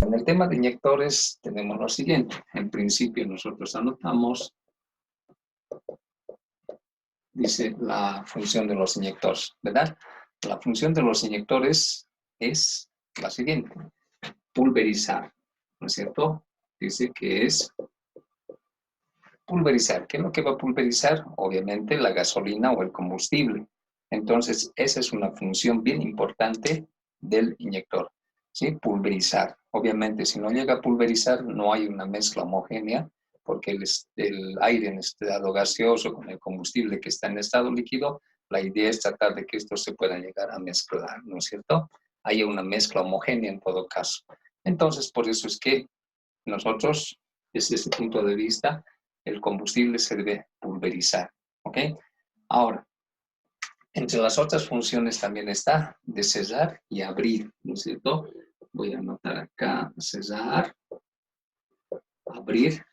En el tema de inyectores tenemos lo siguiente. En principio nosotros anotamos, dice la función de los inyectores, ¿verdad? La función de los inyectores es la siguiente. Pulverizar, ¿no es cierto? Dice que es pulverizar. ¿Qué es lo que va a pulverizar? Obviamente la gasolina o el combustible. Entonces, esa es una función bien importante del inyector, ¿sí? Pulverizar. Obviamente, si no llega a pulverizar, no hay una mezcla homogénea, porque el aire en estado gaseoso con el combustible que está en estado líquido, la idea es tratar de que esto se pueda llegar a mezclar, ¿no es cierto? Hay una mezcla homogénea en todo caso. Entonces, por eso es que nosotros, desde este punto de vista, el combustible se debe pulverizar, ¿ok? Ahora, entre las otras funciones también está de sellar y abrir, ¿no es cierto? Voy a anotar acá, sellar, abrir,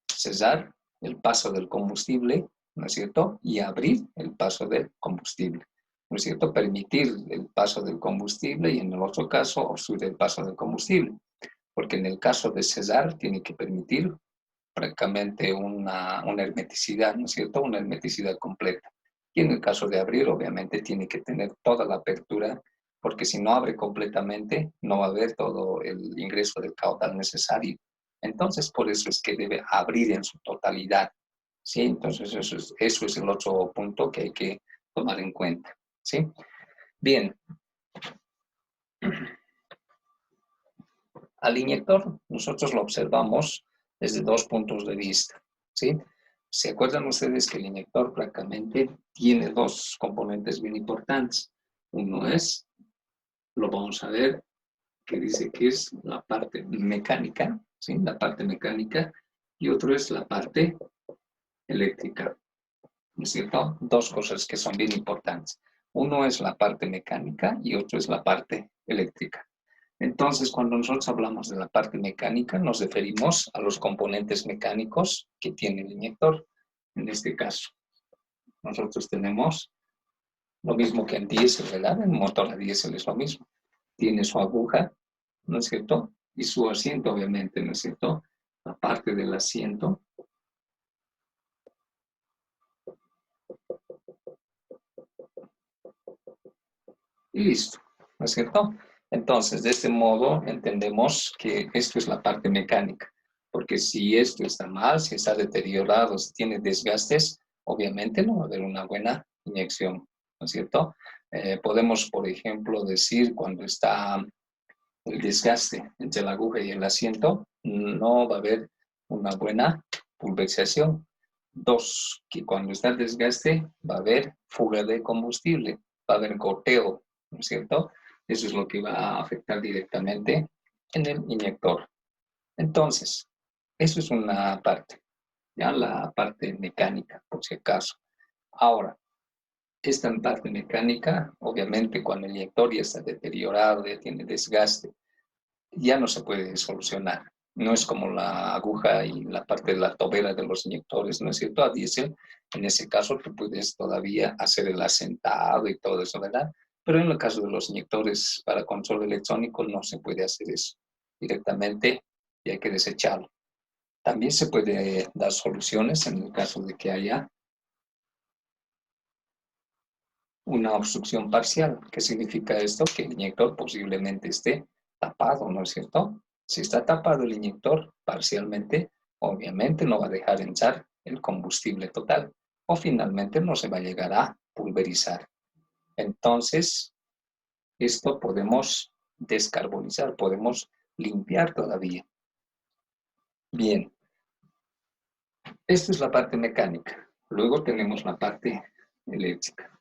sellar el paso del combustible, ¿no es cierto? Y abrir el paso del combustible, ¿no es cierto? Permitir el paso del combustible y en el otro caso obstruir el paso del combustible, porque en el caso de sellar tiene que permitir prácticamente una hermeticidad, ¿no es cierto? Una hermeticidad completa. Y en el caso de abrir, obviamente tiene que tener toda la apertura, porque si no abre completamente, no va a haber todo el ingreso del caudal necesario. Entonces, por eso es que debe abrir en su totalidad, ¿sí? Entonces, eso es el otro punto que hay que tomar en cuenta, ¿sí? Bien. Al inyector, nosotros lo observamos desde dos puntos de vista, ¿sí? ¿Se acuerdan ustedes que el inyector prácticamente tiene dos componentes bien importantes? Uno es, lo vamos a ver, que dice que es la parte mecánica, ¿sí? La parte mecánica, y otro es la parte eléctrica, ¿no es cierto? Dos cosas que son bien importantes. Uno es la parte mecánica y otro es la parte eléctrica. Entonces, cuando nosotros hablamos de la parte mecánica, nos referimos a los componentes mecánicos que tiene el inyector. En este caso, nosotros tenemos lo mismo que en diésel, ¿verdad? En motor a diésel es lo mismo. Tiene su aguja, ¿no es cierto? Y su asiento, obviamente, ¿no es cierto? La parte del asiento. Y listo, ¿no es cierto? Entonces, de este modo, entendemos que esto es la parte mecánica, porque si esto está mal, si está deteriorado, si tiene desgastes, obviamente no va a haber una buena inyección, ¿no es cierto? Podemos, por ejemplo, decir cuando está el desgaste entre la aguja y el asiento, no va a haber una buena pulverización. Dos, que cuando está el desgaste va a haber fuga de combustible, va a haber goteo, ¿no es cierto? Eso es lo que va a afectar directamente en el inyector. Entonces, eso es una parte, ya la parte mecánica, por si acaso. Ahora, esta parte mecánica, obviamente, cuando el inyector ya está deteriorado, ya tiene desgaste, ya no se puede solucionar. No es como la aguja y la parte de la tobera de los inyectores, ¿no es cierto? A diésel, en ese caso tú puedes todavía hacer el asentado y todo eso, ¿verdad? Pero en el caso de los inyectores para control electrónico no se puede hacer eso directamente y hay que desecharlo. También se puede dar soluciones en el caso de que haya una obstrucción parcial. ¿Qué significa esto? Que el inyector posiblemente esté tapado, ¿no es cierto? Si está tapado el inyector parcialmente, obviamente no va a dejar entrar el combustible total o finalmente no se va a llegar a pulverizar. Entonces, esto podemos descarbonizar, podemos limpiar todavía. Bien, esta es la parte mecánica. Luego tenemos la parte eléctrica.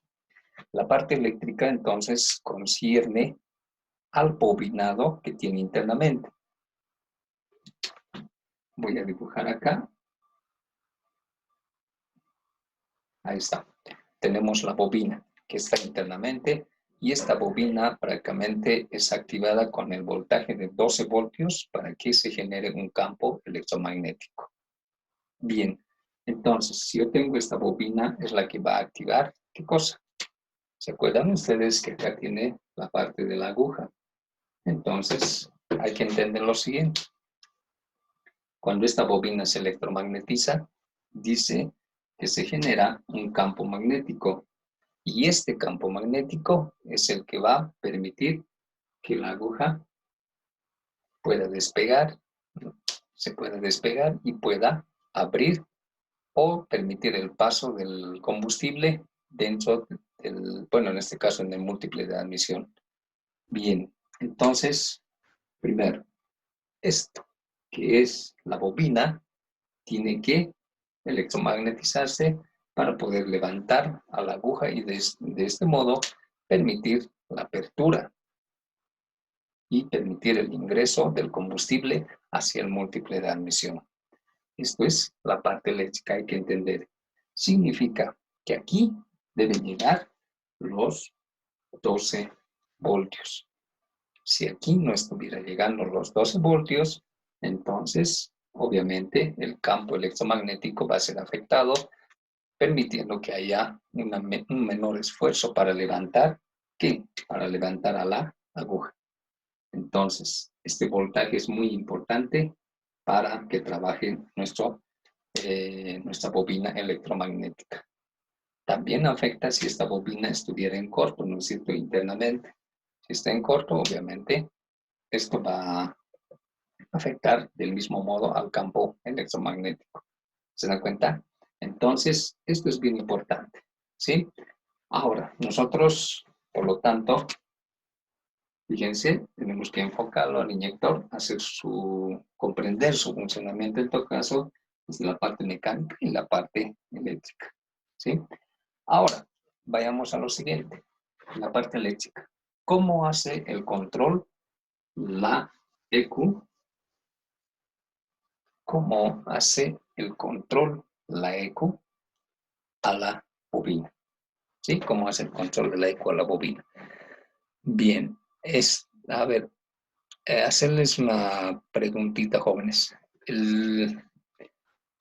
La parte eléctrica entonces concierne al bobinado que tiene internamente. Voy a dibujar acá. Ahí está. Tenemos la bobina que está internamente y esta bobina prácticamente es activada con el voltaje de 12 voltios para que se genere un campo electromagnético. Bien, Entonces, si yo tengo esta bobina, es la que va a activar, ¿qué cosa? ¿Se acuerdan ustedes que acá tiene la parte de la aguja? Entonces, hay que entender lo siguiente. Cuando esta bobina se electromagnetiza, dice que se genera un campo magnético. Y este campo magnético es el que va a permitir que la aguja pueda despegar, se pueda despegar y pueda abrir o permitir el paso del combustible dentro del, bueno, en este caso en el múltiple de admisión. Bien, entonces, primero, esto, que es la bobina, tiene que electromagnetizarse para poder levantar a la aguja y de este modo permitir la apertura y permitir el ingreso del combustible hacia el múltiple de admisión. Esto es la parte eléctrica, hay que entender. Significa que aquí deben llegar los 12 voltios. Si aquí no estuviera llegando los 12 voltios, entonces obviamente el campo electromagnético va a ser afectado, permitiendo que haya un menor esfuerzo para levantar, ¿qué? Para levantar a la aguja. Entonces, este voltaje es muy importante para que trabaje nuestra bobina electromagnética. También afecta si esta bobina estuviera en corto, ¿no es cierto?, internamente. Si está en corto, obviamente, esto va a afectar del mismo modo al campo electromagnético. ¿Se dan cuenta? Entonces, esto es bien importante, ¿sí? Ahora, nosotros, por lo tanto, fíjense, tenemos que enfocarlo al inyector, comprender su funcionamiento, en todo caso, desde la parte mecánica y la parte eléctrica, ¿sí? Ahora, vayamos a lo siguiente, la parte eléctrica. ¿Cómo hace el control la EQ? ¿Cómo hace el control la EQ a la bobina? ¿Sí? ¿Cómo hace el control de la EQ a la bobina? Bien, a ver, hacerles una preguntita, jóvenes.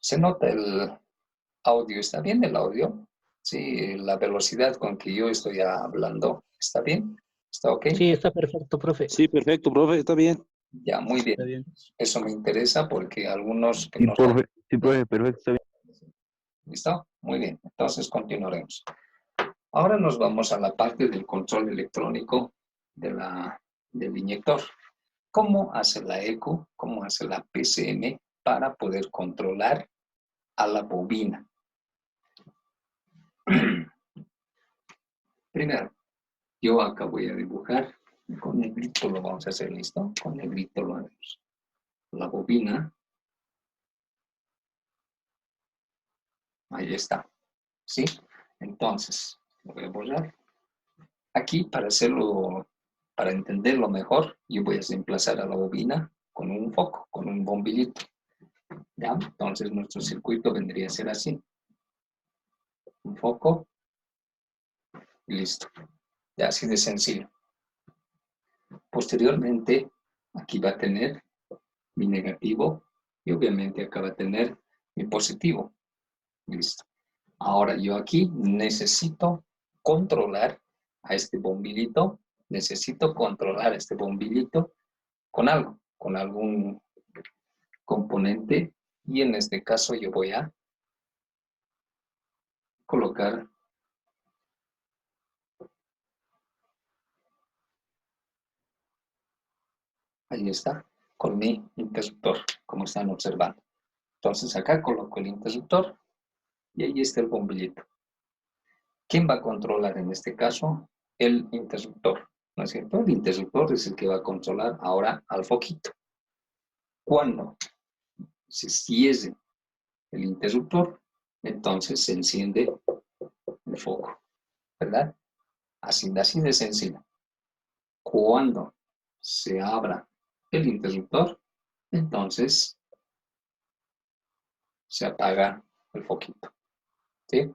¿Se nota el audio? ¿Está bien el audio? Sí, la velocidad con que yo estoy hablando, ¿está bien? ¿Está ok? Sí, está perfecto, profe. Sí, perfecto, profe, está bien. Ya, muy bien. Está bien. Eso me interesa porque algunos que Sí, no son... profe, perfecto, está bien. ¿Listo? Muy bien. Entonces continuaremos. Ahora nos vamos a la parte del control electrónico del inyector. ¿Cómo hace la ECO? ¿Cómo hace la PCM para poder controlar a la bobina? Primero, yo acá voy a dibujar. Con negrito lo vamos a hacer, ¿listo? Con negrito lo haremos. La bobina. Ahí está. ¿Sí? Entonces, lo voy a borrar. Aquí, para entenderlo mejor, yo voy a reemplazar a la bobina con un foco, con un bombillito. ¿Ya? Entonces, nuestro circuito vendría a ser así. Un foco y listo. Ya, así de sencillo. Posteriormente, aquí va a tener mi negativo y obviamente acá va a tener mi positivo. Listo. Ahora yo aquí necesito controlar a este bombillito, necesito controlar a este bombillito con algo, con algún componente y en este caso yo voy a colocar ahí está, con mi interruptor, como están observando. Entonces acá coloco el interruptor y ahí está el bombillito. ¿Quién va a controlar en este caso? El interruptor, ¿no es cierto? El interruptor es el que va a controlar ahora al foquito. Cuando se cierre el interruptor, entonces se enciende el foco, ¿verdad? Así de sencillo. Cuando se abra el interruptor, entonces se apaga el foquito, ¿sí?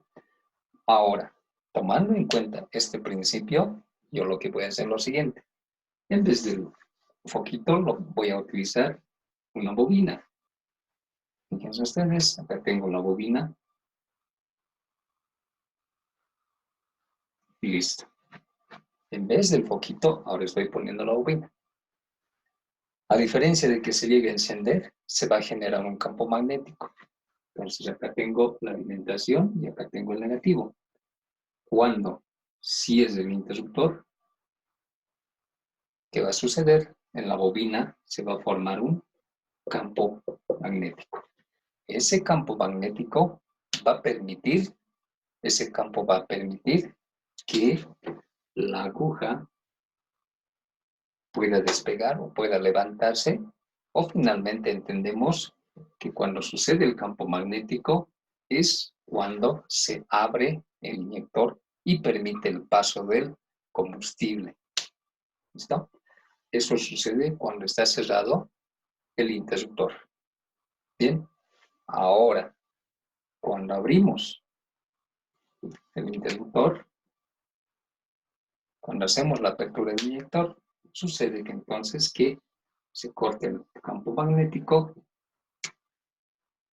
Ahora, tomando en cuenta este principio, yo lo que voy a hacer es lo siguiente. En vez del foquito, voy a utilizar una bobina. Fíjense ustedes, acá tengo la bobina. Y listo. En vez del foquito, ahora estoy poniendo la bobina. A diferencia de que se llegue a encender, se va a generar un campo magnético. Entonces acá tengo la alimentación y acá tengo el negativo. Cuando sí es el interruptor, ¿qué va a suceder? En la bobina se va a formar un campo magnético. Ese campo magnético va a permitir, ese campo va a permitir que la aguja pueda despegar o pueda levantarse, o finalmente entendemos que cuando sucede el campo magnético es cuando se abre el inyector y permite el paso del combustible. ¿Listo? Eso sucede cuando está cerrado el interruptor. Bien, ahora, cuando abrimos el interruptor, cuando hacemos la apertura del inyector, sucede que entonces que se corte el campo magnético.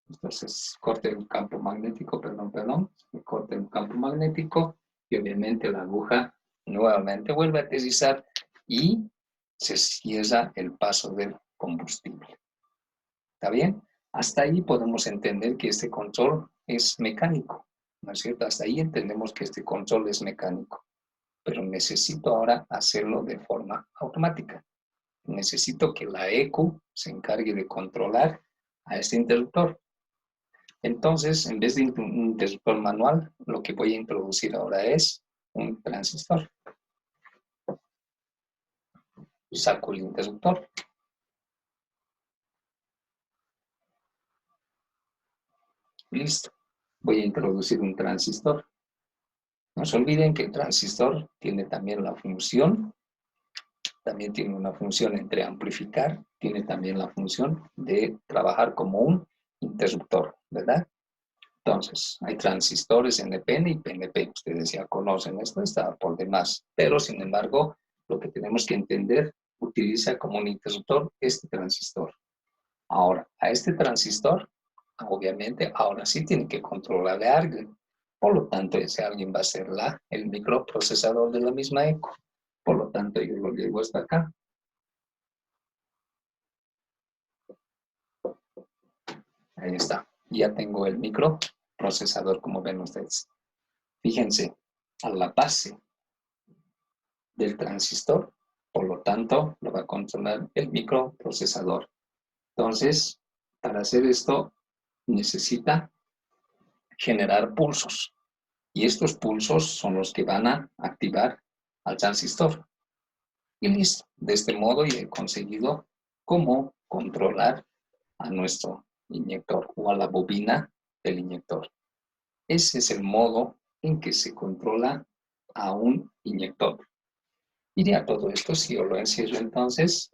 Entonces, corte el campo magnético, se corta el campo magnético y obviamente la aguja nuevamente vuelve a aterrizar y se cierra el paso del combustible. ¿Está bien? Hasta ahí podemos entender que este control es mecánico, ¿no es cierto? Hasta ahí entendemos que este control es mecánico, pero necesito ahora hacerlo de forma automática. Necesito que la ECU se encargue de controlar a este interruptor. Entonces, en vez de un interruptor manual, lo que voy a introducir ahora es un transistor. Saco el interruptor. Listo. Voy a introducir un transistor. No se olviden que el transistor tiene también la función, también tiene una función entre amplificar, tiene también la función de trabajar como un interruptor, ¿verdad? Entonces, hay transistores NPN y PNP. Ustedes ya conocen esto, está por demás. Pero, sin embargo, lo que tenemos que entender, utiliza como un interruptor este transistor. Ahora, a este transistor, obviamente, ahora sí tiene que controlarle a alguien. Por lo tanto, ese alguien va a ser el microprocesador de la misma ECO. Por lo tanto, yo lo llevo hasta acá. Ahí está. Ya tengo el microprocesador, como ven ustedes. Fíjense, a la base del transistor, por lo tanto, lo va a controlar el microprocesador. Entonces, para hacer esto, necesita generar pulsos. Y estos pulsos son los que van a activar al transistor. Y listo. De este modo ya he conseguido cómo controlar a nuestro inyector o a la bobina del inyector. Ese es el modo en que se controla a un inyector. Y a todo esto, si yo lo encierro entonces,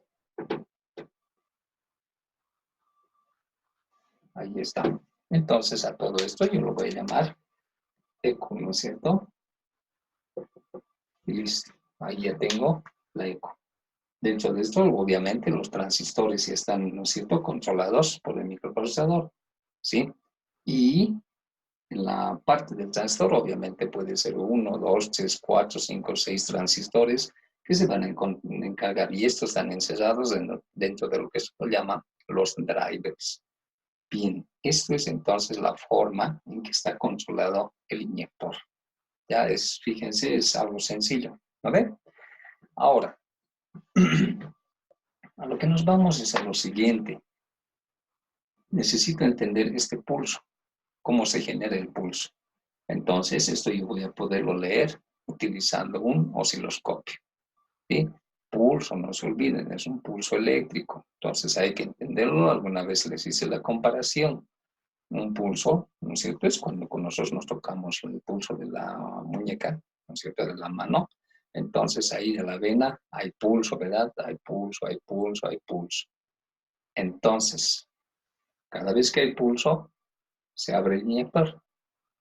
ahí está. Entonces a todo esto yo lo voy a llamar eco, ¿no es cierto? Y listo. Ahí ya tengo la eco. Dentro de esto, obviamente, los transistores ya están, ¿no es cierto?, controlados por el microprocesador, ¿sí? Y en la parte del transistor, obviamente, puede ser 1, 2, 3, 4, 5, 6 transistores que se van a encargar y estos están encerrados dentro de lo que se llama los drivers. Bien, esto es entonces la forma en que está controlado el inyector. Ya es, fíjense, es algo sencillo, ¿no ven? Ahora, a lo que nos vamos es a lo siguiente. Necesito entender este pulso, cómo se genera el pulso. Entonces, esto yo voy a poderlo leer utilizando un osciloscopio. ¿Sí? Pulso, no se olviden, es un pulso eléctrico. Entonces hay que entenderlo. Alguna vez les hice la comparación. Un pulso, ¿no es cierto? Es cuando con nosotros nos tocamos el pulso de la muñeca, ¿no es cierto? De la mano. Entonces ahí de la vena hay pulso, ¿verdad? Hay pulso, hay pulso, hay pulso. Entonces, cada vez que hay pulso, se abre el inyector.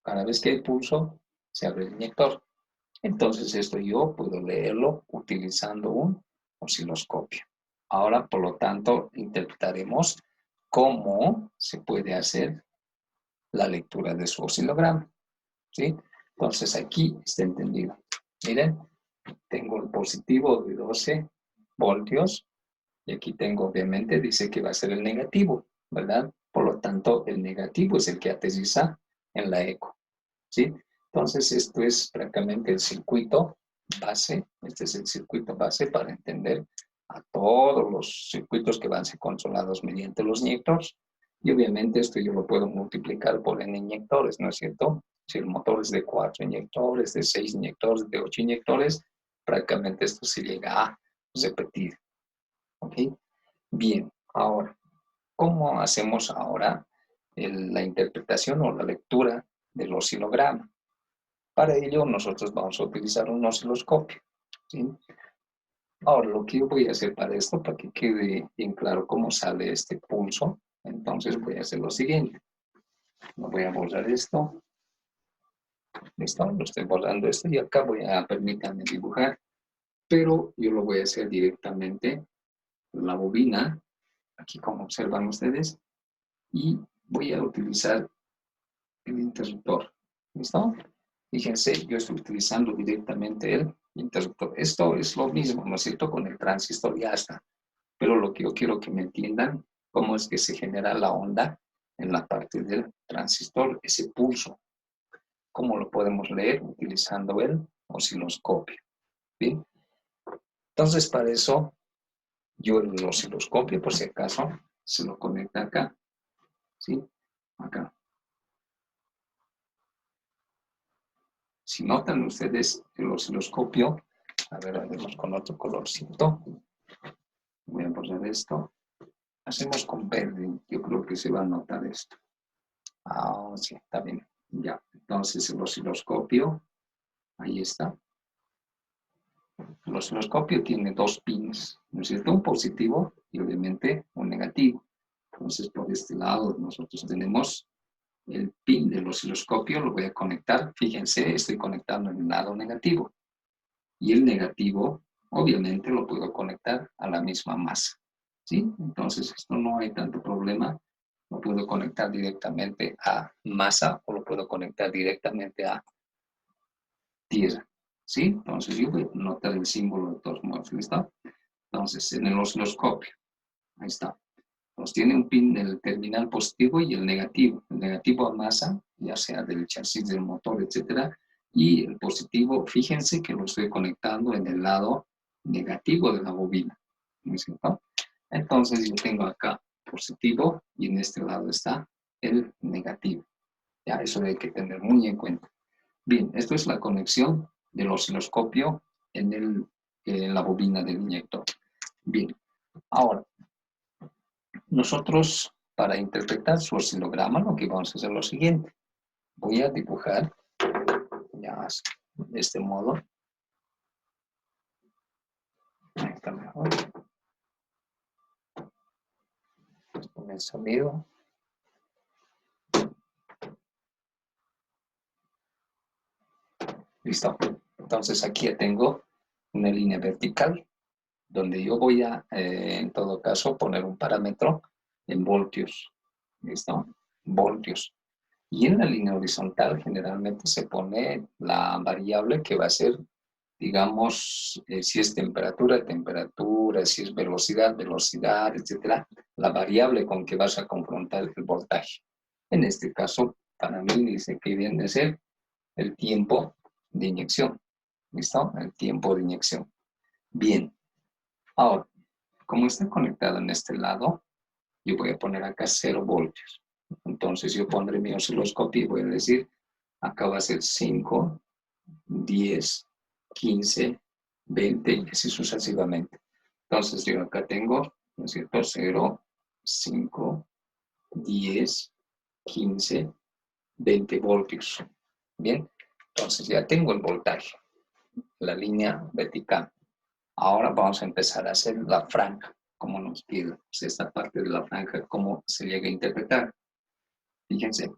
Cada vez que hay pulso, se abre el inyector. Entonces esto yo puedo leerlo utilizando un osciloscopio. Ahora, por lo tanto, interpretaremos cómo se puede hacer la lectura de su oscilograma, ¿sí? Entonces aquí está entendido. Miren, tengo el positivo de 12 voltios y aquí tengo, obviamente, dice que va a ser el negativo, ¿verdad? Por lo tanto, el negativo es el que aterriza en la eco, ¿sí? Entonces, esto es prácticamente el circuito base. Este es el circuito base para entender a todos los circuitos que van a ser controlados mediante los inyectores. Y obviamente esto yo lo puedo multiplicar por n inyectores, ¿no es cierto? Si el motor es de 4 inyectores, de 6 inyectores, de 8 inyectores, prácticamente esto se llega a repetir. ¿Ok? Bien, ahora, ¿cómo hacemos ahora la interpretación o la lectura del oscilograma? Para ello, nosotros vamos a utilizar un osciloscopio, ¿sí? Ahora, lo que yo voy a hacer para esto, para que quede bien claro cómo sale este pulso, entonces voy a hacer lo siguiente. Voy a borrar esto. ¿Listo? Lo estoy borrando esto y acá voy a, permítanme dibujar, pero yo lo voy a hacer directamente en la bobina, aquí como observan ustedes, y voy a utilizar el interruptor. ¿Listo? Fíjense, yo estoy utilizando directamente el interruptor. Esto es lo mismo, ¿no es cierto? Con el transistor ya está. Pero lo que yo quiero que me entiendan, cómo es que se genera la onda en la parte del transistor, ese pulso. ¿Cómo lo podemos leer? Utilizando el osciloscopio. ¿Bien? Entonces, para eso, yo el osciloscopio, por si acaso, se lo conecta acá. ¿Sí? Acá. Si notan ustedes el osciloscopio, a ver, haremos con otro colorcito. Voy a borrar esto. Hacemos con verde. Yo creo que se va a notar esto. Ah, sí, está bien. Ya. Entonces el osciloscopio, ahí está. El osciloscopio tiene dos pins, ¿no es cierto? Un positivo y obviamente un negativo. Entonces por este lado nosotros tenemos el pin del osciloscopio, lo voy a conectar. Fíjense, estoy conectando en el lado negativo. Y el negativo, obviamente, lo puedo conectar a la misma masa. ¿Sí? Entonces, esto no hay tanto problema. Lo puedo conectar directamente a masa o lo puedo conectar directamente a tierra. ¿Sí? Entonces, yo voy a notar el símbolo de todos modos. ¿Listo? Entonces, en el osciloscopio, ahí está. Nos tiene un pin del terminal positivo y el negativo. El negativo a masa, ya sea del chasis del motor, etcétera. Y el positivo, fíjense que lo estoy conectando en el lado negativo de la bobina. ¿No es cierto? Entonces yo tengo acá positivo y en este lado está el negativo. Ya, eso hay que tener muy en cuenta. Bien, esto es la conexión del osciloscopio en la bobina del inyector. Bien, ahora, nosotros, para interpretar su oscilograma, lo que vamos a hacer es lo siguiente. Voy a dibujar, ya de este modo. Ahí está mejor. Con el sonido. Listo. Entonces aquí ya tengo una línea vertical donde yo voy a, en todo caso, poner un parámetro en voltios. ¿Listo? Voltios. Y en la línea horizontal generalmente se pone la variable que va a ser, digamos, si es temperatura, temperatura, si es velocidad, velocidad, etcétera, la variable con que vas a confrontar el voltaje. En este caso, para mí dice que viene a ser el tiempo de inyección. ¿Listo? El tiempo de inyección. Bien. Ahora, como está conectado en este lado, yo voy a poner acá 0 voltios. Entonces yo pondré mi osciloscopio y voy a decir, acá va a ser 5, 10, 15, 20 y así sucesivamente. Entonces yo acá tengo, ¿no es cierto? 0, 5, 10, 15, 20 voltios. Bien, entonces ya tengo el voltaje, la línea vertical. Ahora vamos a empezar a hacer la franja, como nos pide. Esta parte de la franja, cómo se llega a interpretar. Fíjense,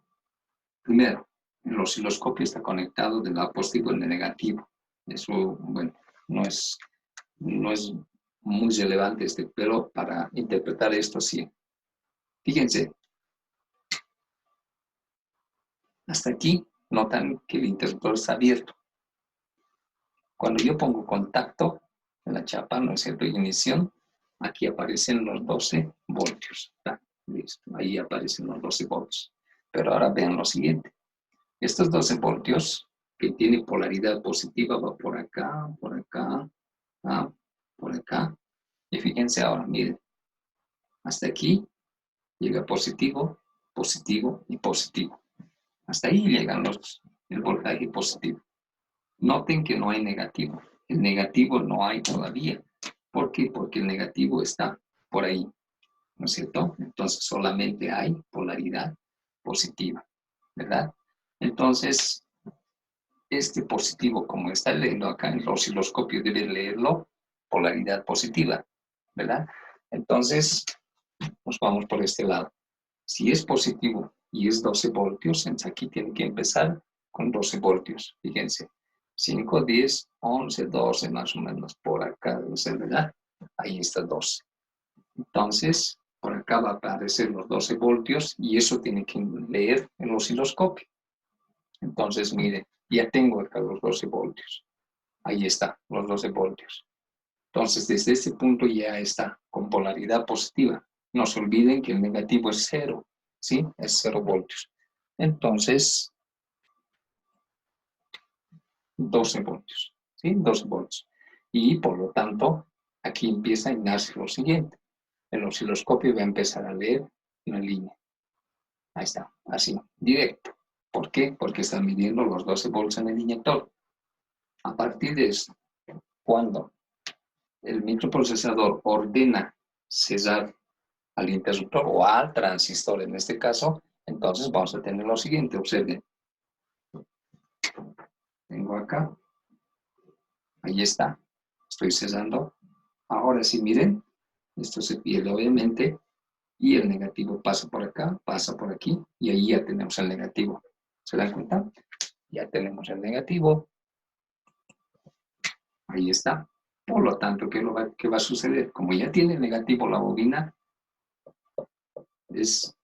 primero, el osciloscopio está conectado del lado positivo al negativo. Eso, bueno, no es muy relevante, pero para interpretar esto sí. Fíjense, hasta aquí notan que el interruptor está abierto. Cuando yo pongo contacto en la chapa, ¿no es cierto?, ignición, aquí aparecen los 12 voltios. Listo, ahí aparecen los 12 voltios. Pero ahora vean lo siguiente. Estos 12 voltios que tiene polaridad positiva va por acá, por acá. Y fíjense ahora, miren, hasta aquí llega positivo, positivo y positivo. Hasta ahí llegan el voltaje positivo. Noten que no hay negativo. El negativo no hay todavía. ¿Por qué? Porque el negativo está por ahí, ¿no es cierto? Entonces solamente hay polaridad positiva, ¿verdad? Entonces, este positivo, como está leyendo acá en el osciloscopio, debe leerlo polaridad positiva, ¿verdad? Entonces, nos vamos por este lado. Si es positivo y es 12 voltios, entonces aquí tiene que empezar con 12 voltios. Fíjense, 5, 10, 11, 12 más o menos. Por acá debe ser, ¿verdad? Ahí está 12. Entonces, por acá va a aparecer los 12 voltios y eso tiene que leer el osciloscopio. Entonces, miren, ya tengo acá los 12 voltios. Ahí está, los 12 voltios. Entonces, desde este punto ya está con polaridad positiva. No se olviden que el negativo es 0, ¿sí? Es 0 voltios. Entonces, 12 voltios, ¿sí? 12 voltios. Y por lo tanto, aquí empieza y nace lo siguiente. El osciloscopio va a empezar a leer una línea. Ahí está, así, directo. ¿Por qué? Porque está midiendo los 12 voltios en el inyector. A partir de eso, cuando el microprocesador ordena cesar al interruptor o al transistor en este caso, entonces vamos a tener lo siguiente, observen. Tengo acá, ahí está, estoy cesando. Ahora sí, miren, esto se pierde obviamente y el negativo pasa por acá, pasa por aquí y ahí ya tenemos el negativo. ¿Se dan cuenta? Ya tenemos el negativo. Ahí está. Por lo tanto, ¿qué va a suceder? Como ya tiene negativo la bobina, es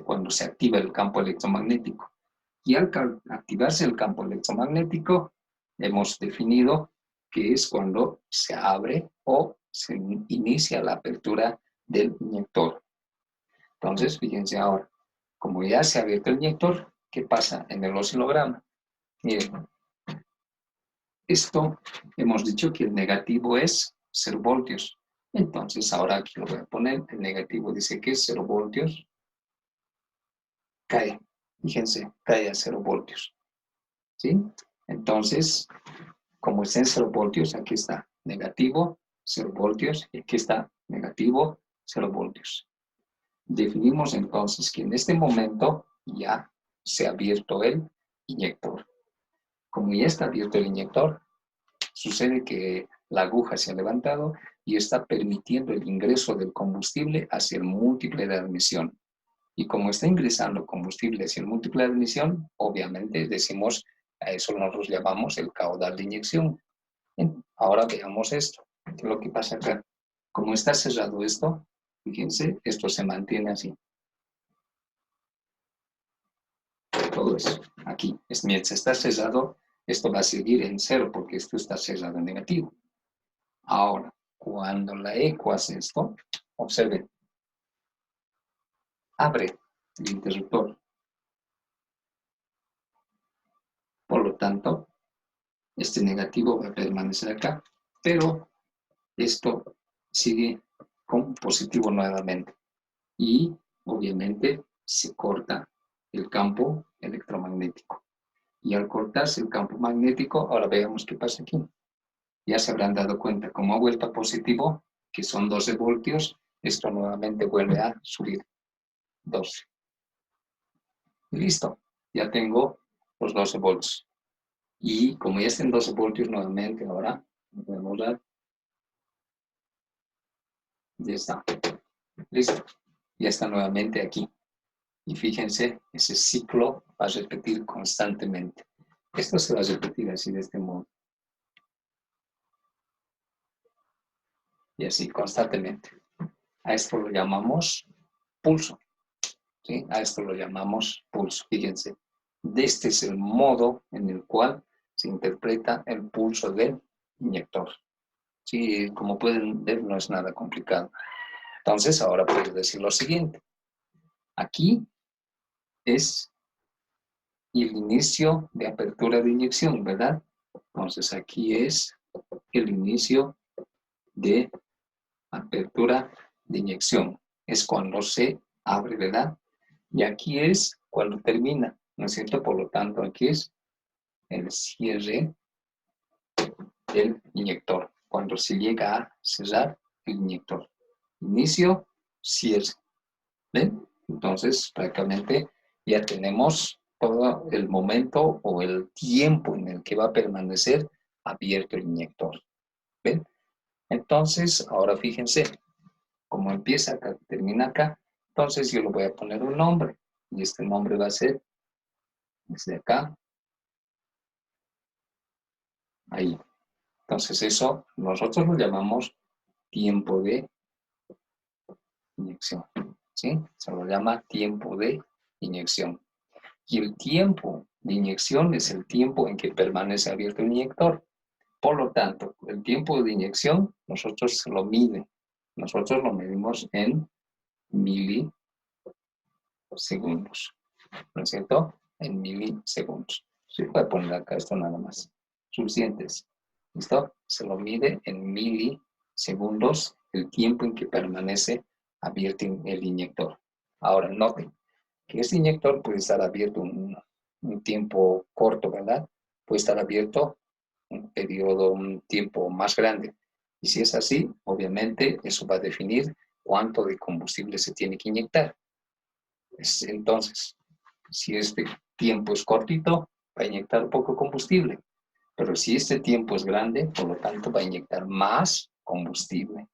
cuando se activa el campo electromagnético. Y al activarse el campo electromagnético, hemos definido que es cuando se abre o se inicia la apertura del inyector. Entonces, fíjense ahora, como ya se ha abierto el inyector, ¿qué pasa en el oscilograma? Miren, esto hemos dicho que el negativo es 0 voltios. Entonces, ahora aquí lo voy a poner, el negativo dice que es 0 voltios, cae, fíjense, cae a 0 voltios, ¿sí? Entonces, como está en 0 voltios, aquí está negativo, 0 voltios, y aquí está negativo, 0 voltios. Definimos entonces que en este momento ya se ha abierto el inyector. Como ya está abierto el inyector, sucede que la aguja se ha levantado y está permitiendo el ingreso del combustible hacia el múltiple de admisión. Y como está ingresando combustible hacia el múltiple de admisión, obviamente decimos, a eso nosotros llamamos el caudal de inyección. Ahora veamos esto. ¿Qué es lo que pasa acá? Como está cerrado esto, fíjense, esto se mantiene así. Todo eso, aquí. Mientras está cerrado, esto va a seguir en 0 porque esto está cerrado en negativo. Ahora, cuando la eco hace esto, observen, abre el interruptor. Por lo tanto, este negativo va a permanecer acá, pero esto sigue con positivo nuevamente. Y obviamente se corta el campo electromagnético. Y al cortarse el campo magnético, ahora veamos qué pasa aquí. Ya se habrán dado cuenta, como ha vuelto a positivo, que son 12 voltios, esto nuevamente vuelve a subir 12. Y listo, ya tengo los 12 voltios. Y como ya están 12 voltios nuevamente, ahora podemos dar. Ya está. Listo. Ya está nuevamente aquí. Y fíjense, ese ciclo va a repetir constantemente. Esto se va a repetir así de este modo. Y así constantemente. A esto lo llamamos pulso. ¿Sí? A esto lo llamamos pulso. Fíjense, este es el modo en el cual se interpreta el pulso del inyector. Sí, como pueden ver, no es nada complicado. Entonces, ahora puedo decir lo siguiente. Aquí es el inicio de apertura de inyección, ¿verdad? Entonces, aquí es el inicio de apertura de inyección. Es cuando se abre, ¿verdad? Y aquí es cuando termina, ¿no es cierto? Por lo tanto, aquí es el cierre del inyector. Cuando se llega a cerrar el inyector. Inicio, cierre. ¿Ven? Entonces, prácticamente ya tenemos todo el momento o el tiempo en el que va a permanecer abierto el inyector. ¿Ven? Entonces, ahora fíjense, como empieza acá, termina acá, entonces yo le voy a poner un nombre. Y este nombre va a ser desde acá, ahí. Entonces eso nosotros lo llamamos tiempo de inyección. ¿Sí? Se lo llama tiempo de inyección. Y el tiempo de inyección es el tiempo en que permanece abierto el inyector. Por lo tanto, el tiempo de inyección nosotros lo mide. Nosotros lo medimos en milisegundos. ¿No es cierto? En milisegundos. Sí, voy a poner acá esto nada más. Suficientes. ¿Listo? Se lo mide en milisegundos el tiempo en que permanece abierto el inyector. Ahora, noten que este inyector puede estar abierto un tiempo corto, ¿verdad? Puede estar abierto un periodo, un tiempo más grande. Y si es así, obviamente eso va a definir cuánto de combustible se tiene que inyectar. Entonces, si este tiempo es cortito, va a inyectar poco combustible. Pero si este tiempo es grande, por lo tanto, va a inyectar más combustible.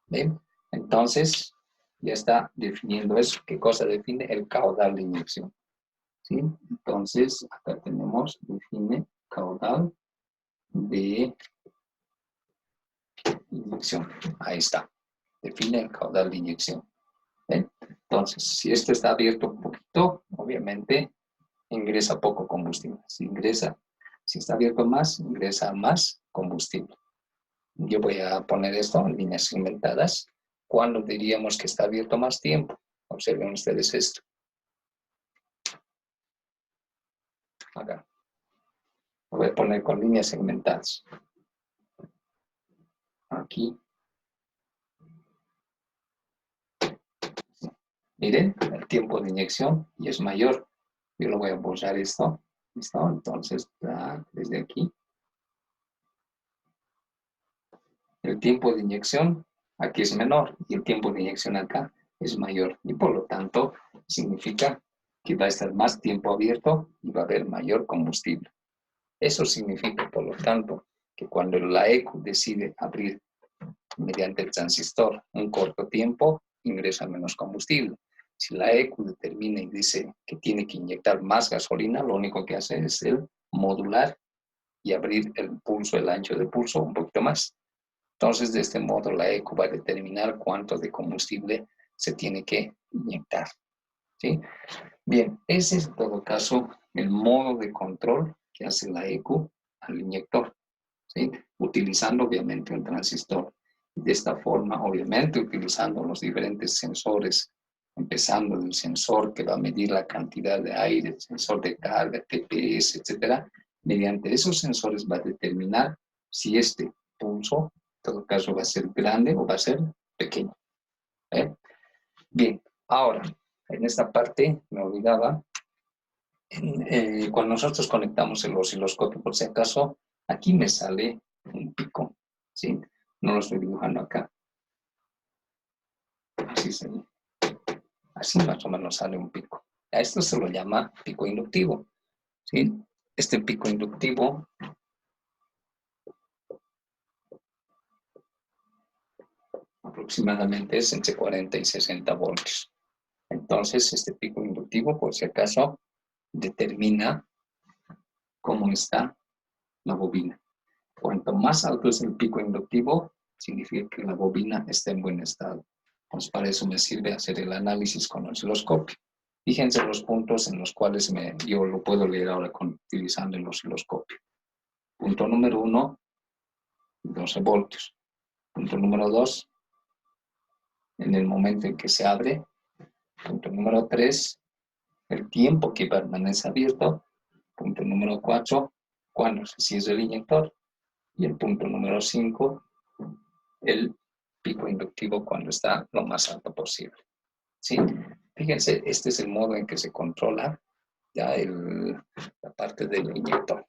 ¿Ven? Entonces, ya está definiendo eso. ¿Qué cosa define? El caudal de inyección. ¿Sí? Entonces, acá tenemos, define caudal de inyección. Ahí está. Define el caudal de inyección. ¿Ven? Entonces, si esto está abierto un poquito, obviamente ingresa poco combustible. Si está abierto más, ingresa más combustible. Yo voy a poner esto en líneas segmentadas. ¿Cuándo diríamos que está abierto más tiempo? Observen ustedes esto. Acá. Lo voy a poner con líneas segmentadas. Aquí. Miren, el tiempo de inyección y es mayor. Yo lo voy a borrar esto. ¿Listo? Entonces, desde aquí. El tiempo de inyección aquí es menor y el tiempo de inyección acá es mayor. Y por lo tanto, significa que va a estar más tiempo abierto y va a haber mayor combustible. Eso significa, por lo tanto, que cuando la ECU decide abrir mediante el transistor un corto tiempo, ingresa menos combustible. Si la ECU determina y dice que tiene que inyectar más gasolina, lo único que hace es el modular y abrir el pulso, el ancho de pulso un poquito más. Entonces, de este modo, la ECU va a determinar cuánto de combustible se tiene que inyectar. ¿Sí? Bien, ese es en todo caso el modo de control que hace la ECU al inyector. ¿Sí? Utilizando obviamente un transistor. De esta forma, obviamente, utilizando los diferentes sensores, empezando del sensor que va a medir la cantidad de aire, el sensor de carga, TPS, etcétera. Mediante esos sensores va a determinar si este pulso, en todo caso, va a ser grande o va a ser pequeño. ¿Eh? Bien, ahora, en esta parte me olvidaba, cuando nosotros conectamos el osciloscopio, por si acaso, aquí me sale un pico, ¿sí? No lo estoy dibujando acá. Así más o menos sale un pico. A esto se lo llama pico inductivo, ¿sí? Este pico inductivo aproximadamente es entre 40 y 60 voltios. Entonces, este pico inductivo, por si acaso, determina cómo está la bobina. Cuanto más alto es el pico inductivo, significa que la bobina está en buen estado. Pues para eso me sirve hacer el análisis con el osciloscopio. Fíjense los puntos en los cuales yo lo puedo leer ahora utilizando el osciloscopio. Punto número 1, 12 voltios. Punto número 2, en el momento en que se abre. Punto número 3, el tiempo que permanece abierto. Punto número 4, cuando se cierra el inyector. Y el punto número 5, el pico inductivo cuando está lo más alto posible. ¿Sí? Fíjense, este es el modo en que se controla ya la parte del inyector.